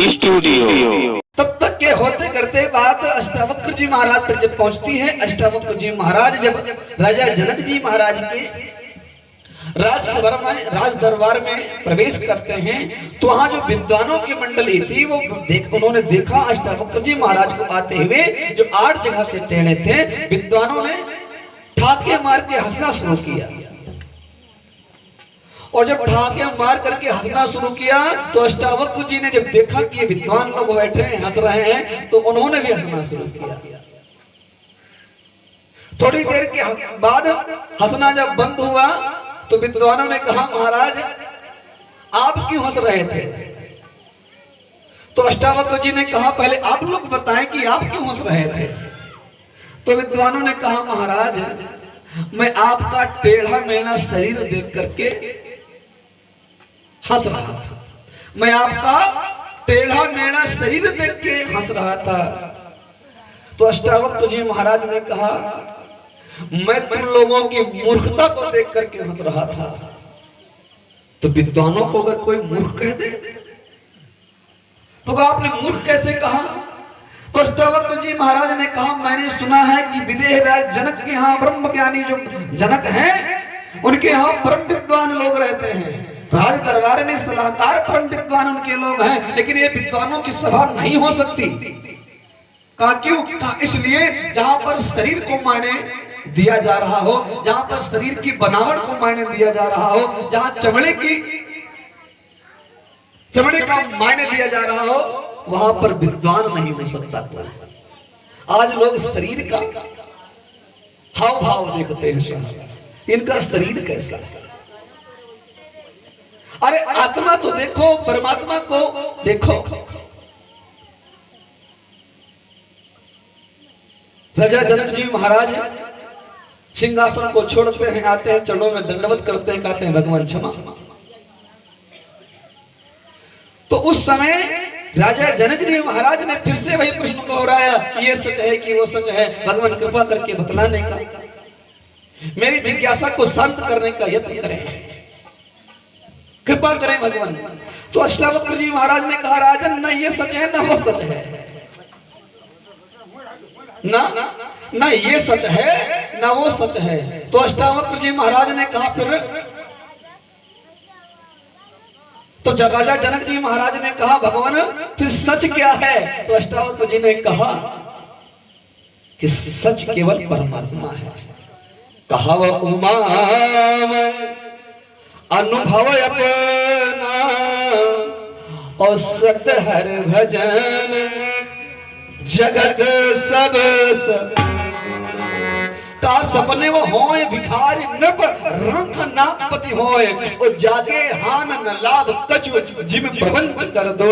Studio. तब तक के होते करते बात अष्टावक्र जी महाराज तक जब पहुंचती है, अष्टावक्र जी महाराज जब राजा जनक जी महाराज के राज दरबार में प्रवेश करते हैं तो वहां जो विद्वानों की मंडली थी वो उन्होंने देखा अष्टावक्र जी महाराज को आते हुए, जो 8 जगह से टेढ़े थे। विद्वानों ने ठाके मार के हंसना शुरू किया, और जब ठाके मार करके हंसना शुरू किया तो अष्टावक्र जी ने जब देखा कि ये विद्वान लोग बैठे हैं हंस रहे हैं, तो उन्होंने भी हंसना शुरू किया। थोड़ी देर के बाद हंसना जब बंद हुआ तो विद्वानों ने कहा, महाराज आप क्यों हंस रहे थे? तो अष्टावक्र जी ने कहा, पहले आप लोग बताएं कि आप क्यों हंस रहे थे। तो विद्वानों ने कहा, महाराज मैं आपका टेढ़ा मेढ़ा शरीर देख करके हंस रहा था, मैं आपका टेढ़ा मेढ़ा शरीर देख के हंस रहा था। तो अष्टावक्र जी महाराज ने कहा, मैं तुम लोगों की मूर्खता को देख करके हंस रहा था। तो विद्वानों को अगर कोई मूर्ख कह दे तो आपने मूर्ख कैसे कहा? तो अष्टावक्र जी महाराज ने कहा, मैंने सुना है कि विदेह राज जनक के यहाँ ब्रह्म ज्ञानी जो जनक हैं उनके यहाँ परम विद्वान लोग रहते हैं, राज दरबार में सलाहकार परम विद्वान उनके लोग हैं, लेकिन ये विद्वानों की सभा नहीं हो सकती। कहा क्यों? कहा इसलिए जहां पर शरीर को मायने दिया जा रहा हो, जहां पर शरीर की बनावट को मायने दिया जा रहा हो, जहां चमड़े का मायने दिया जा रहा हो, वहां पर विद्वान नहीं हो सकता कोई। आज लोग शरीर का हाव भाव देखते हैं, इनका शरीर कैसा है। अरे आत्मा तो देखो, परमात्मा को देखो। राजा जनक जी महाराज सिंहासन को छोड़ते हैं, आते हैं, चरणों में दंडवत करते हैं, कहते हैं भगवान क्षमा। तो उस समय राजा जनक जी महाराज ने फिर से वही प्रश्न दोहराया, ये सच है कि वो सच है, भगवान कृपा करके बतलाने का, मेरी जिज्ञासा को शांत करने का यत्न करें, कृपा करें भगवान। तो अष्टावक्र जी महाराज ने कहा, राजन न ये सच है न वो सच है, ना ये सच है ना वो सच है। तो अष्टावक्र जी महाराज ने कहा, फिर तो राजा जनक जी महाराज ने कहा, भगवान फिर सच क्या है? तो अष्टावक्र जी ने कहा कि सच केवल परमात्मा है। कहा वह उमा अनुभव अपना और सत हर भजन जगत सब का सपने वो होए भिखारी नृप रंख नागपति होए, और जागे हान न लाभ कछु जिम प्रपंच कर दो।